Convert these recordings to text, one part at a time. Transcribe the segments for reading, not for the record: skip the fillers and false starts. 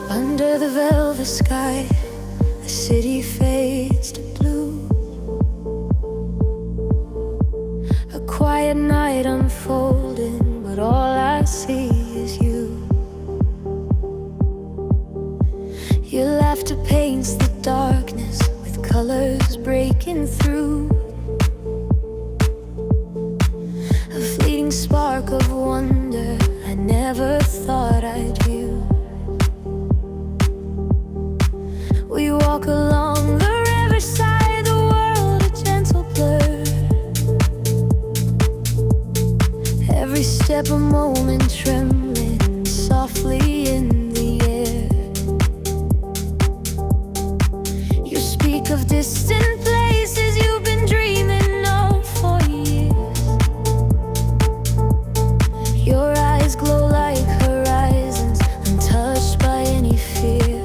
Under the velvet sky, the city fades to blue. A quiet night unfolding, but all I see is you. Your laughter paints the darkness with colors breaking through. A fleeting spark of wonder I never thought I'd view. We walk along the riverside, the world a gentle blur. Every step a moment trembling softly in the air. You speak of distant places you've been dreaming of for years. Your eyes glow like horizons, untouched by any fear.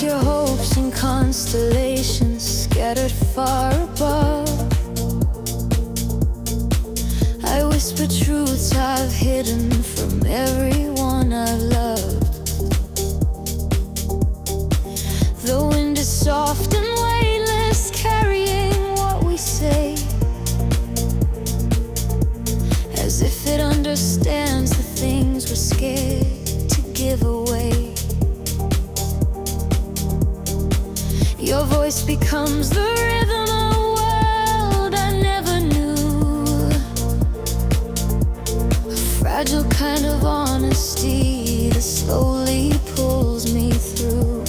Your hopes in constellations scattered far above. I whisper truths I've hidden from everyone I've loved. The wind is soft and weightless, carrying what we say, as if it understands the things we're scared to give away. Your voice becomes the rhythm of a world I never knew. A fragile kind of honesty that slowly pulls me through.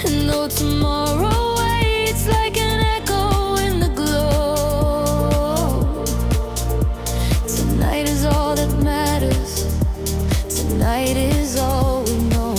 And though tomorrow waits like an echo in the glow, tonight is all that matters. Tonight is all we know.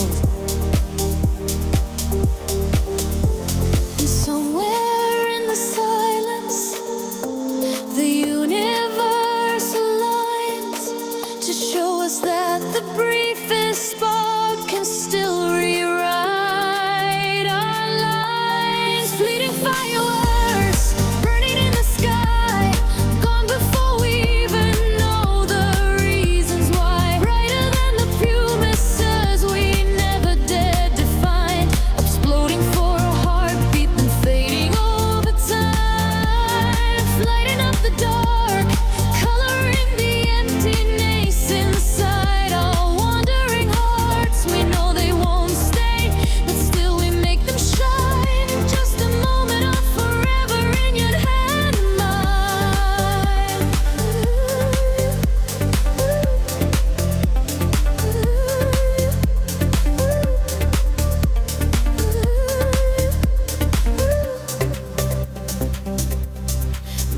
That the briefest spark can still rewrite our lives. Fleeting fireworks burning in the sky, gone before we even know the reasons why. Brighter than the promises we never dared to find, exploding for a heartbeat and fading over time. Lighting up the dark, coloring the emptiness inside.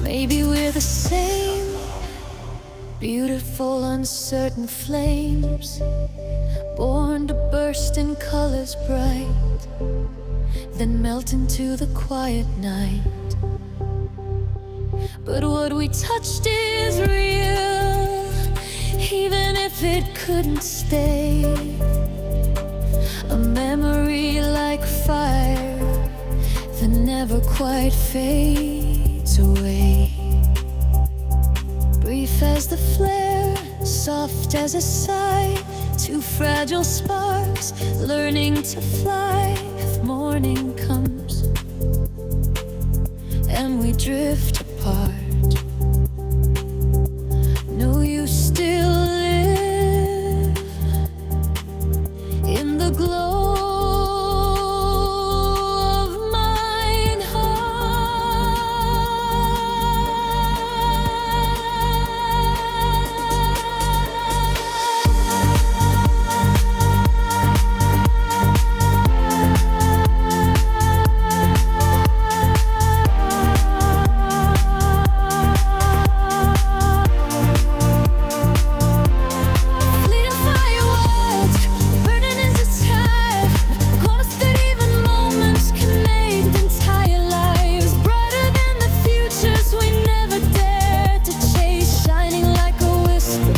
Maybe we're the same, beautiful, uncertain flames, born to burst in colors bright, then melt into the quiet night. But what we touched is real, even if it couldn't stay. A memory like fire that never quite fades away. soft as a sigh, two fragile sparks learning to fly. If morning comes and we drift apart, know you still live in the glow of mine heart. Fleeting fireworks burning in the sky, ghosts that even moments can make the entire lives brighter than the futures we never dared to chase, shining like a whisper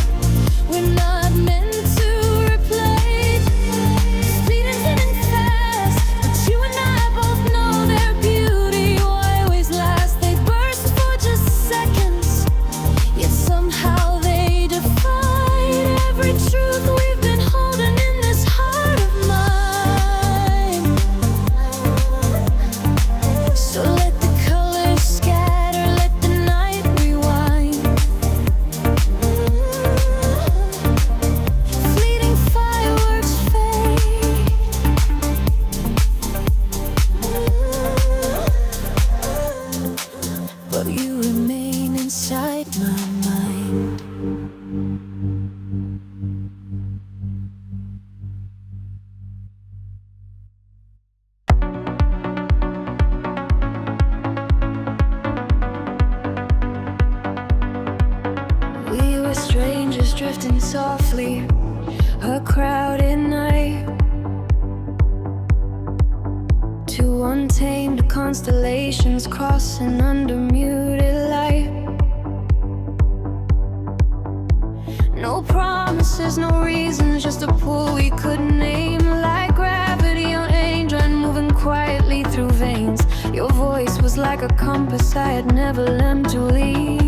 we're not meant to replace. Speeding in fast, but you and I both know their beauty will always last. They burst for just seconds, yet somehow they define every truth we've been holding in this heart of mine. So let the colors scatter, let the night rewind. Fleeting fireworks fade, but you remain inside my mind. We were strangers drifting softly, a crowded night, two untamed constellations crossing under muted light. No promises, no reasons, just a pull we couldn't name, like gravity on angel moving quietly through veins. Your voice was like a compass I had never learned to lead.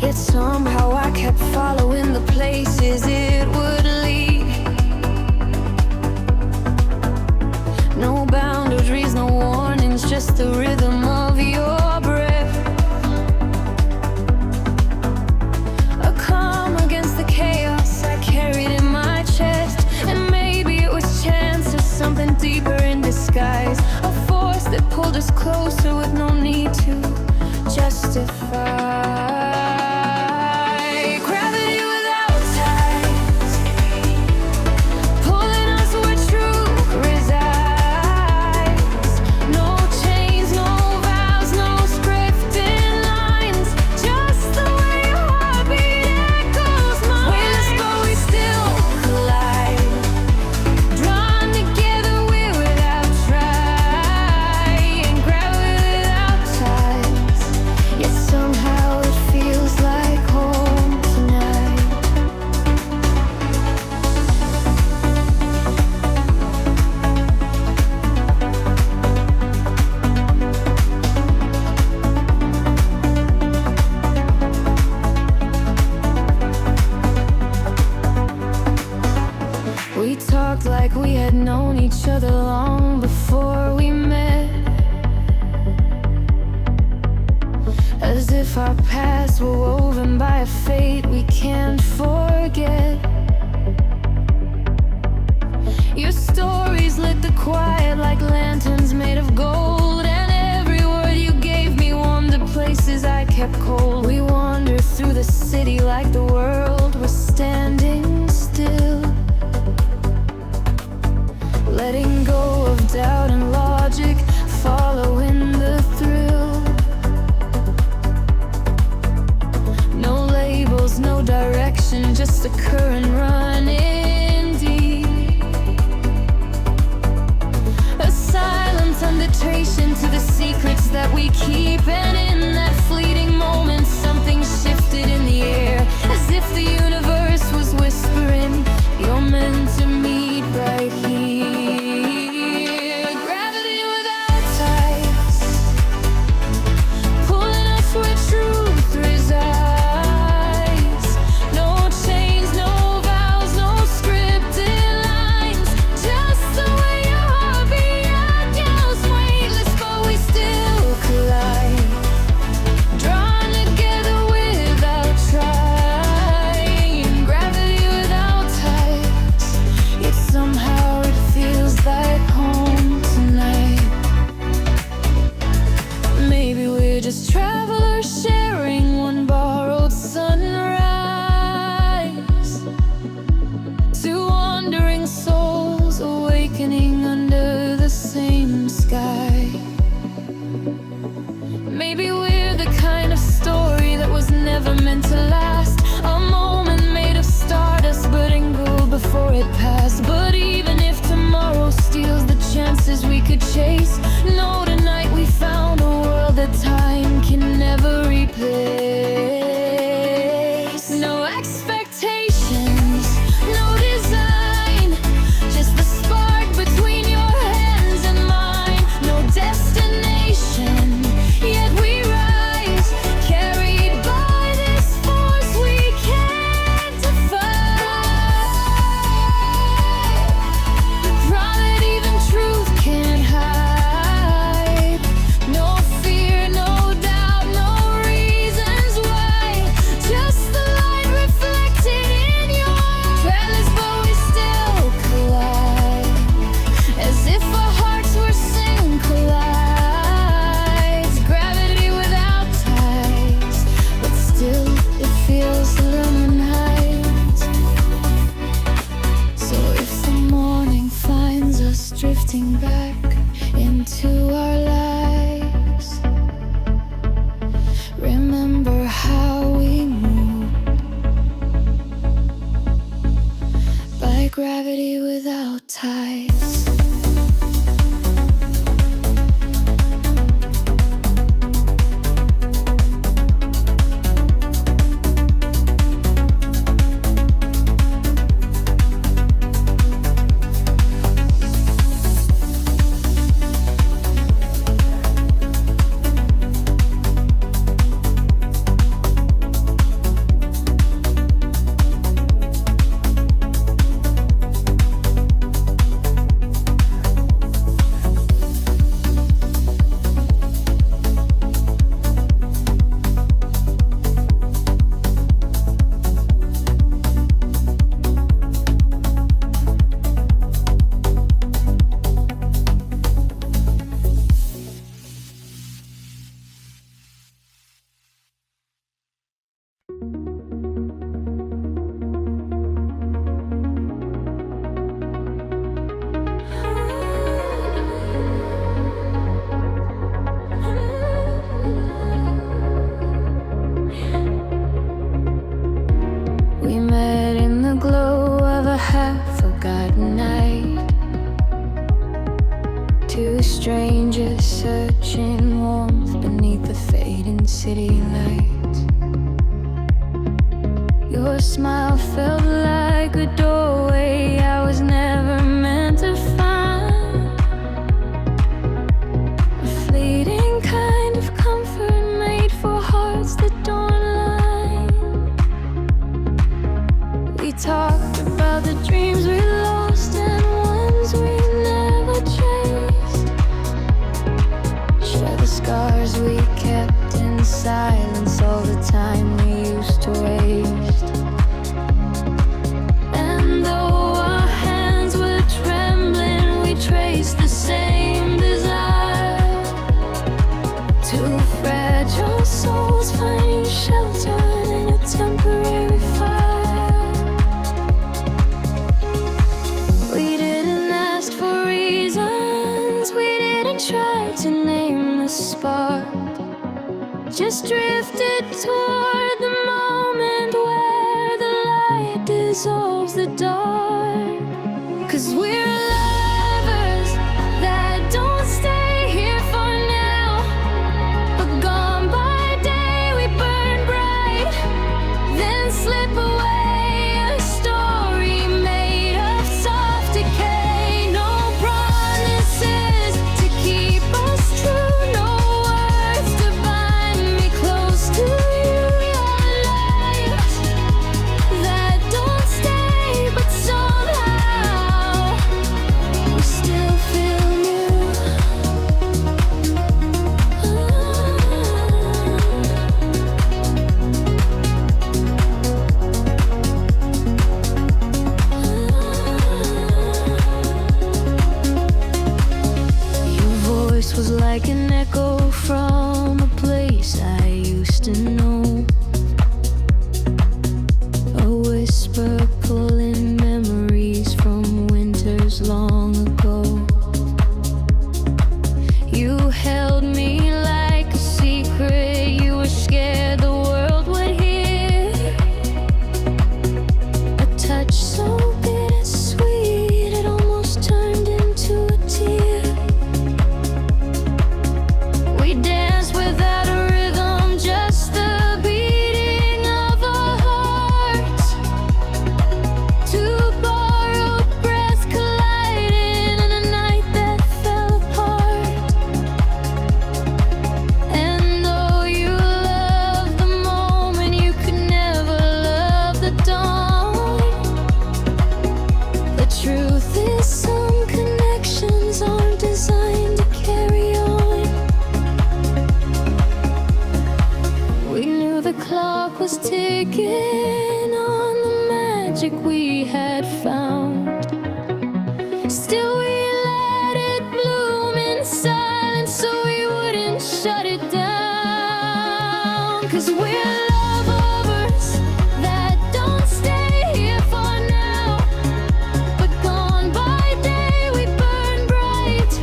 Yet somehow I kept following the places it would lead. No boundaries, no warnings, just the rhythm of your breath. A calm against the chaos I carried in my chest. And maybe it was chance or something deeper in disguise, a force that pulled us closer with no need to justify. Gravity without ties, pulling us where truth resides. No chains, no vows, no scripted lines, just the way your heartbeat echoes mine. Weightless but we still collide, drawn together we're without trying. Gravity without ties, yet somehow it feels like home tonight. We talked like we had known each other long before we met, as if our paths were woven by a fate we can't forget. Your stories lit the quiet like lanterns made of gold, and every word you gave me warmed the places I kept cold. We wandered through the city like the world was standing still, letting go of doubt and logic, following the thrill. No labels, no direction, just a current running deep. A silent invitation to the secrets that we keep, and in that fleeting moment something shifted in the air, as if the universe was whispering, you're meant to meet right here. Gravity without ties, pulling us where truth resides. sky. Maybe we're the kind of story that was never meant to last. A moment made of stardust, burning gold before it passed. But even if tomorrow steals the chances we could chase, know tonight we found a world that time can never replace. No expectations, no design, just the spark between your hands and mine. No destination, yet we rise, carried by this force we can't defy. Pride, even truth can't hide. No fear, no doubt, no reasons why. Just the light reflected in your palace, but we still collide, as if our hearts were synchronized. Gravity without ties, but still it feels luminized. So if the morning finds us drifting back into our lives, remember how we moved by gravity without ties. We met in the glow of a half-forgotten night. Two strangers searching warmth beneath the fading city lights. Your smile felt like a doorway I was never meant to find. A fleeting kind of comfort made for hearts that don't align. We talked about the dreams we lost and ones we never chased. Share the scars we kept in silence, all the time we used to waste. And though our hands were trembling, we traced the same desire. Two fragile souls finding shelter in a temporary fire. We didn't ask for reasons, we didn't try to name the spark. Just drifted toward the moment where the light dissolves the dark. 'Cause we're lovers that don't stay here for now, but gone by day we burn bright, then slip away, a story made of soft decay. No promises to keep us true, no words to bind me close to you. Your light that don't stay, but somehow we still feel new. Your voice was like an echo from a place I used to know. A whisper pulling memories from winters long ago. was ticking on the magic we had found. Still we let it bloom in silence so we wouldn't shut it down. 'Cause we're lovers that don't stay here for now, but gone by day we burn bright,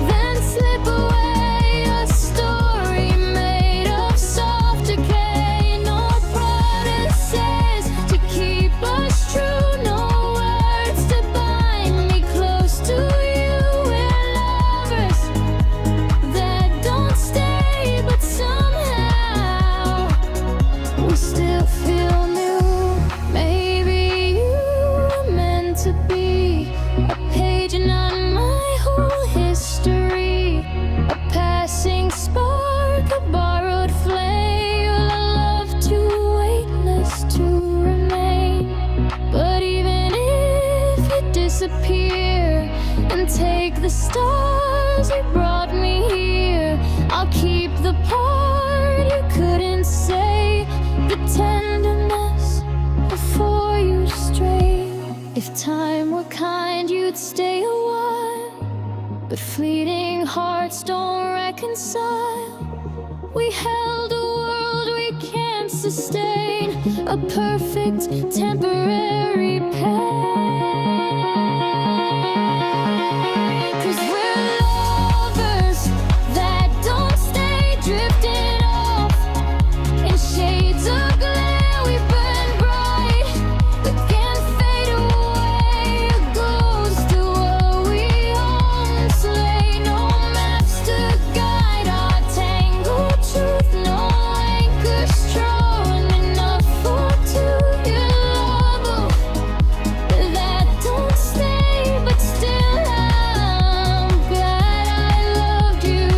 then slip away, a story made of soft decay. No promises to keep us true, no words to bind me close to you. We're lovers that don't stay, but somehow we still feel new. Maybe you were meant to be a page and not my whole history, a passing spark, a borrowed flame, a love too weightless to remain. But even if you disappear and take the stars you brought me here, I'll keep the part you couldn't say, the tenderness before you stray. If time were kind, you'd stay a while, but fleeting hearts don't reconcile. We held a world we can't sustain, a perfect temporary pain. 'Cause we're lovers that don't stay, drifting off in shades of glare. We burn bright but can't fade away, a ghost to what we once lay. No maps to guide our tangled truth, no anchor strong enough for two. Your love that don't stay, but still I'm glad I loved you.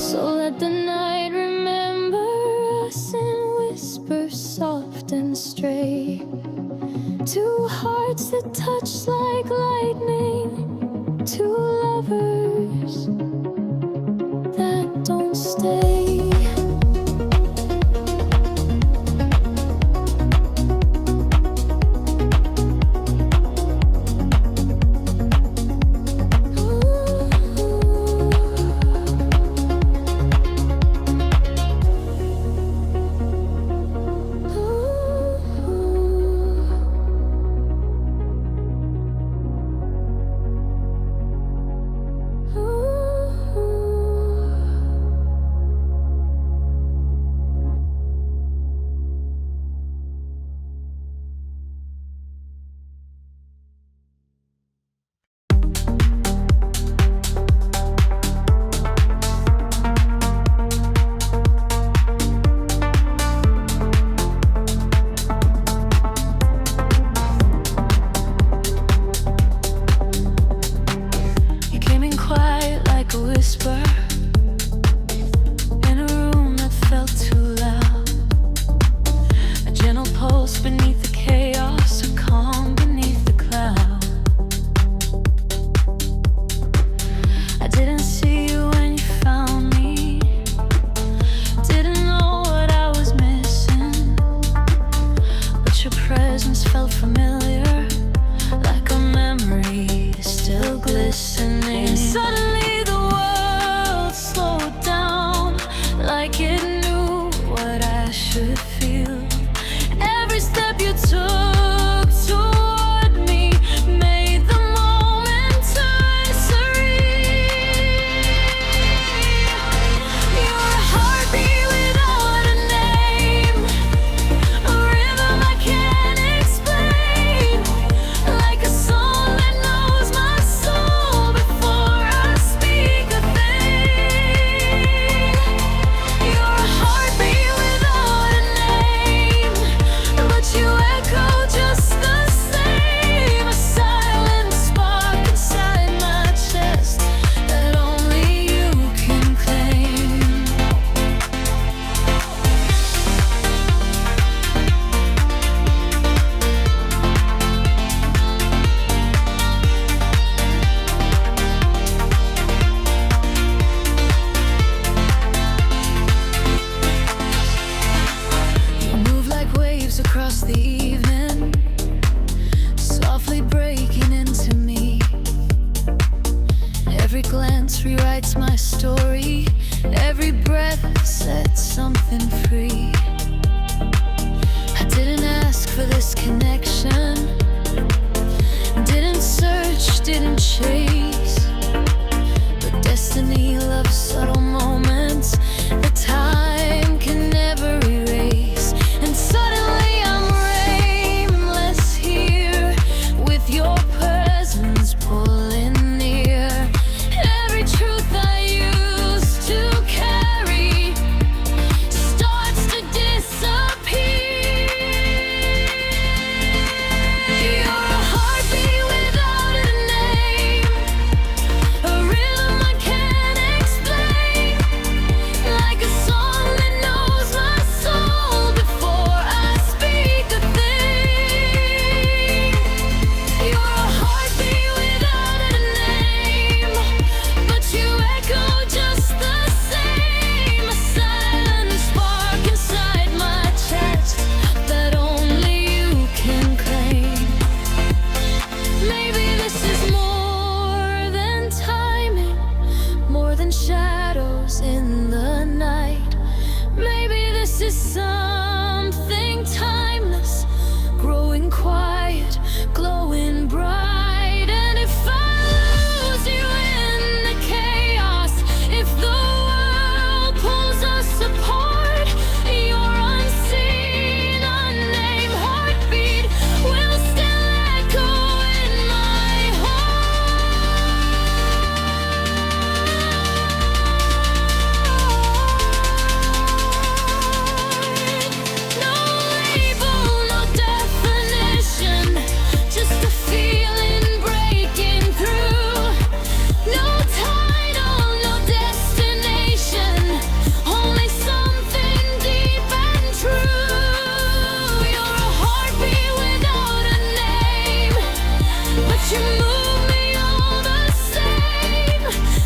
So let the night remember us and whisper soft and stray. Two hearts that touch like lightning, two lovers that don't stay. story. Every breath set something free. I didn't ask for this connection, didn't search, didn't chase, but destiny loves subtle moments that time can never erase. And suddenly I'm rainless here, with your presence pulling near. Every truth I used to carry starts to disappear. You're a heartbeat without a name, a rhythm I can't explain, like a song that knows my soul before I speak a thing. You're a heartbeat without a name, but you echo just the same. A silent spark inside my chest that only you can claim. Maybe this is more than timing, more than shadows in the night. Maybe this is something timeless, growing quiet, glowing bright. And if I lose you in the chaos, if the world pulls us apart, your unseen, unnamed heartbeat will still echo in my heart. No label, no definition, just a feeling breaking through. No title, no destination, only something deep and true. You're a heartbeat without a name, but you move me all the same,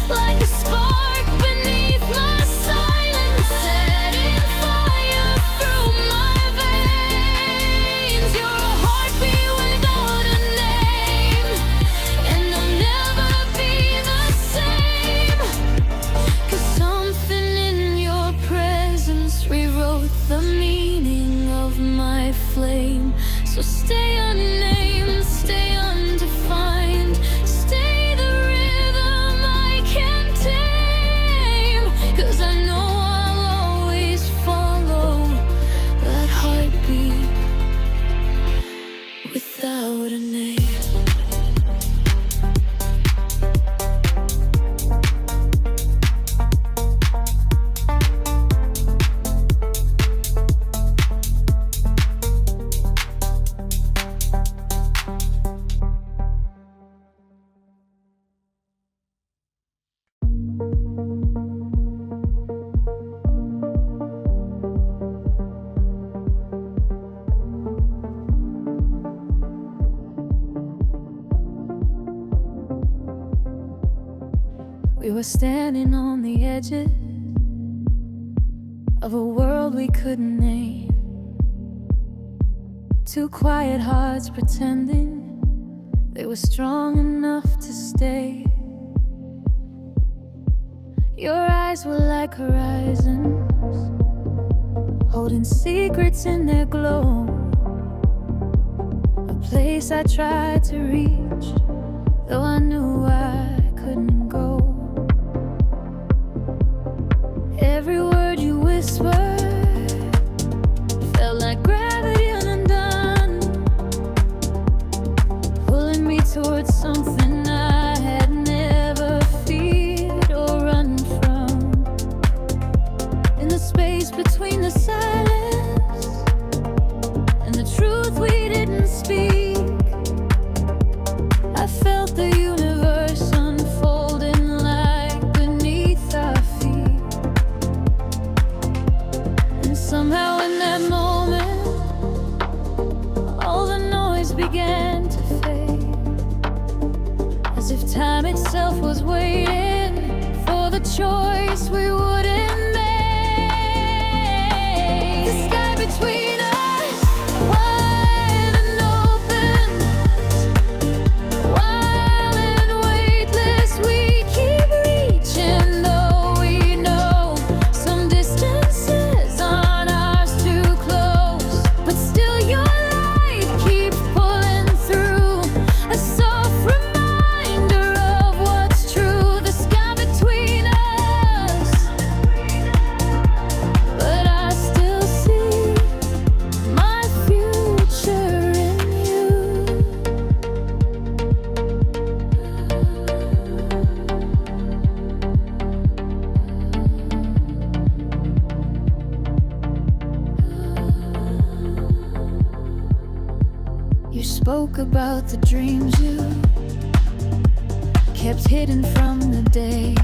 like a spark beneath my silence, setting fire through my veins. You're a heartbeat without a name, and I'll never be the same, 'cause something in your presence rewrote the meaning of my flame. So stay unnamed, stay undefined, stay the rhythm I can't tame, 'cause I know I'll always follow that heartbeat without a name. We were standing on the edges of a world we couldn't name. Two quiet hearts pretending they were strong enough to stay. Your eyes were like horizons, holding secrets in their glow. A place I tried to reach, though I knew I couldn't go. Every word you whispered felt like gravity undone, pulling me towards something I had never feared or run from. In the space between the silence and the truth we didn't speak, I felt the universe unfolding like beneath our feet. And somehow in that moment, all the noise began to fade, as if time itself was waiting for the choice we wouldn't make. The sky between us, wide and open, wild and weightless, we keep reaching, though spoke about the dreams you kept hidden from the day,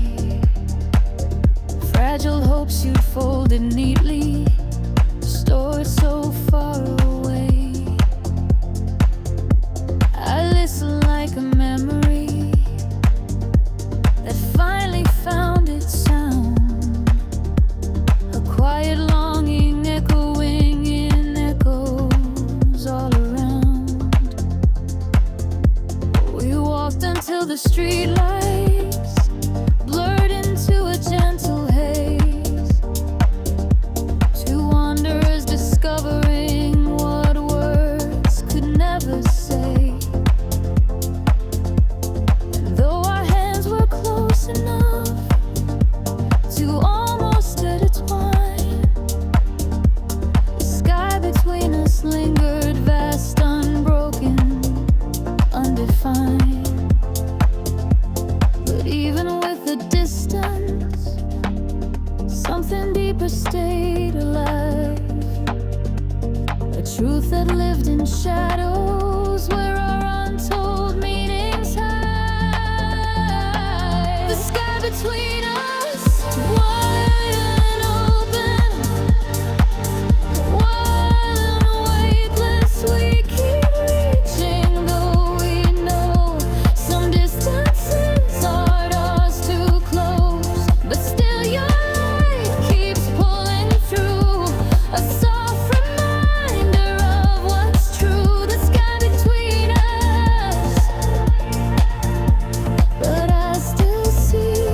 fragile hopes you'd folded neatly, stored so far away. I listen like a memory that finally found its sound, a quiet longing echoing in echoes all around. We walked until the streetlights blurred into a gentle haze, two wanderers discovering what words could never say. And though our hands were close enough to almost intertwine, the sky between us lingered vast, unbroken, undefined. But even with the distance, something deeper stayed alive, a truth that lived in shadows where our untold meanings hide. The sky between us, wide and open, wild and weightless. We keep reaching, though we know some distances aren't ours to close. But still your light keeps pulling through, a soft reminder of what's true. The sky between us, but I still see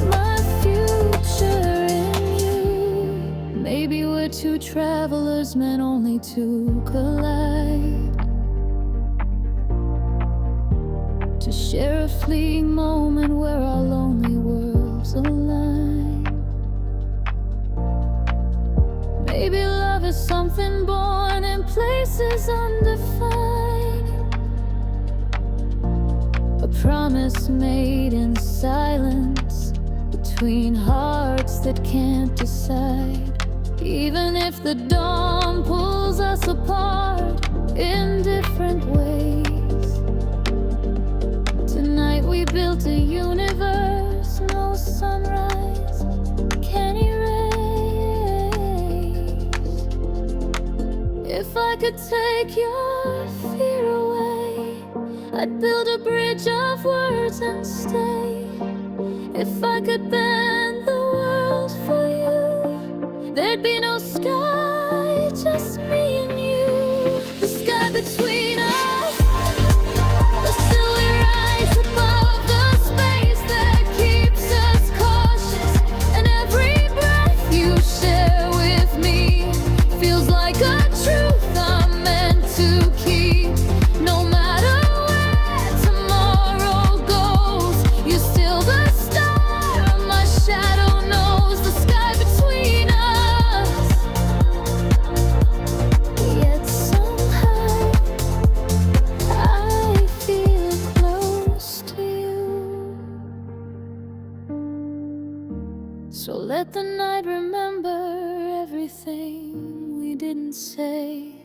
my future in you. Maybe we're two travelers meant only to collide, to share a fleeting moment where our lonely worlds align. Maybe love is something born in places undefined, a promise made in silence between hearts that can't decide. Even if the dawn pulls us apart in different ways, tonight we built a universe no sunrise can erase. If I could take your fear away, I'd build a bridge of words and stay. If I could bend the world for you, there'd be no sky, just me and you. The sky between us, the silly rise above the space that keeps us cautious. And every breath you share with me feels like a truth I'm meant to keep. No matter where tomorrow goes, you're still the star my shadow knows. The sky between us, yet somehow I feel close to you. So let the night remember everything we didn't say.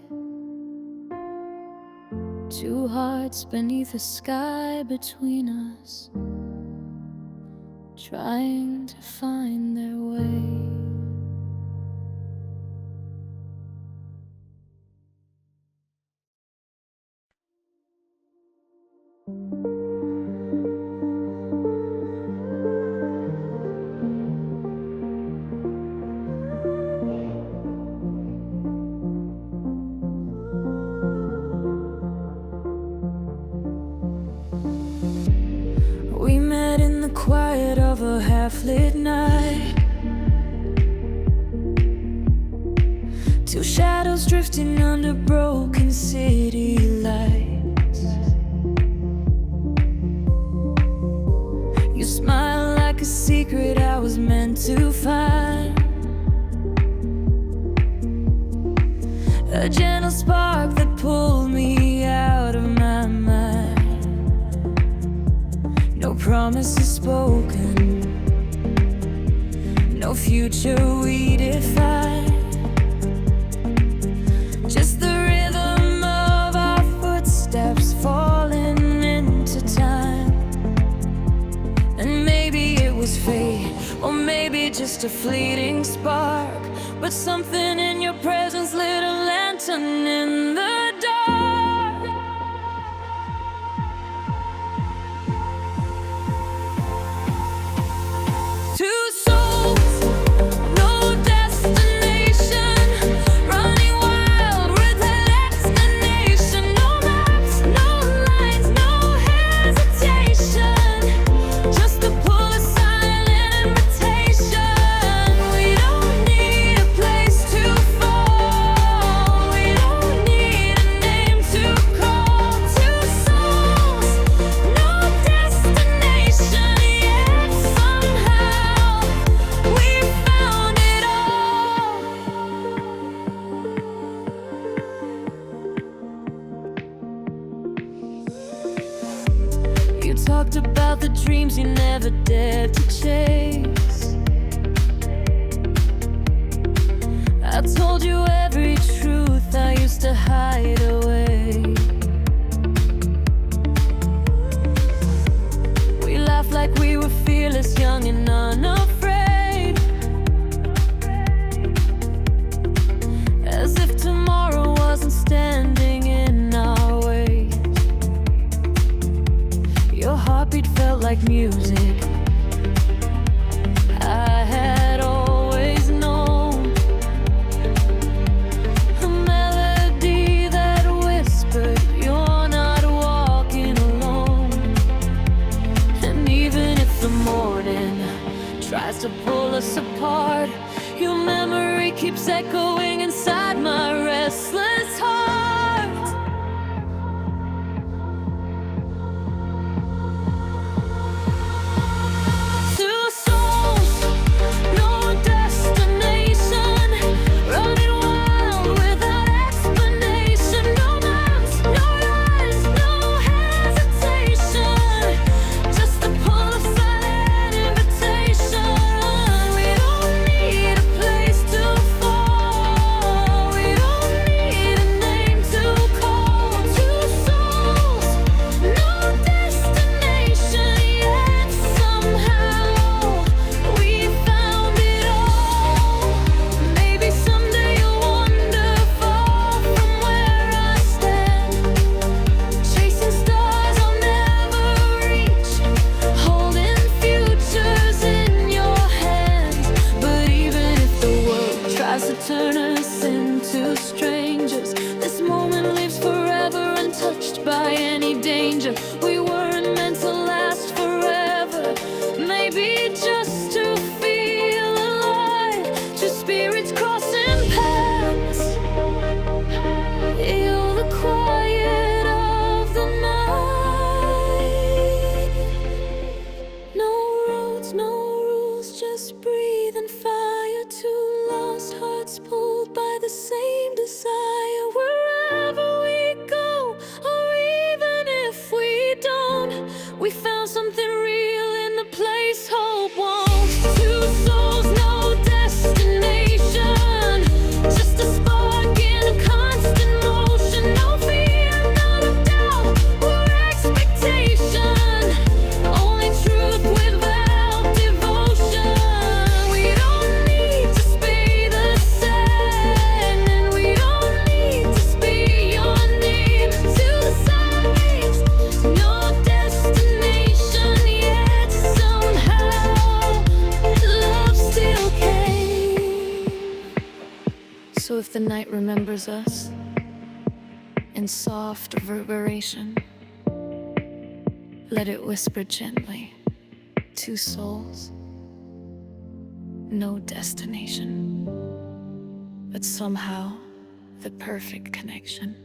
Two hearts beneath a sky between us, trying to find their way. We met in the quiet of a half-lit night, two shadows drifting under broken city lights. You smile like a secret I was meant to find, a gentle spark that pulled me out of my mind. No promises spoken, no future we define, just the rhythm of our footsteps or maybe just a fleeting spark. But something in your presence lit a lantern in the dark. Two souls, no destination, running wild without explanation. No maps, no lines, no hesitation, just to pull a silent invitation. We don't need a place to fall, we don't need a name to call. Two souls, no destination, yet somehow we found it all. You talked about the dreams you never dared to chase. I told you every truth I used to hide away. We laughed like we were fearless, young and unafraid, as if tomorrow wasn't standing in our way. Your heartbeat felt like music I had always known, a melody that whispered, "You're not walking alone." And even if the morning tries to pull us apart, your memory keeps echoing inside my restless heart. Two souls, no destination, running wild without explanation. No maps, no lines, no hesitation, just to pull a silent invitation. We don't need a place to fall, we don't need a name to call. Two souls, no destination, yet somehow we found it all. Maybe someday you'll wander far from where I stand, chasing stars I'll never reach, holding futures in your hands. But even if the world tries to turn us into strangers, this moment lives forever, untouched by any danger. We weren't meant to last forever, maybe just to feel alive, two spirits crossing paths. You're the quiet of the night. No roads, no rules, just breathe and fire. Two lost hearts pulled by the same desire. Wherever we go, or even if we don't, we found something real in the place hope won't. Two souls, no destination, just a spark in a constant motion. No fear, none of doubt or expectation, only truth without devotion. We don't need to speak the same, and we don't need to speak your name. Two sides, no destination, yet somehow love still came. So if the night remembers us in soft reverberation, let it whisper gently. Two souls, no destination, but somehow the perfect connection.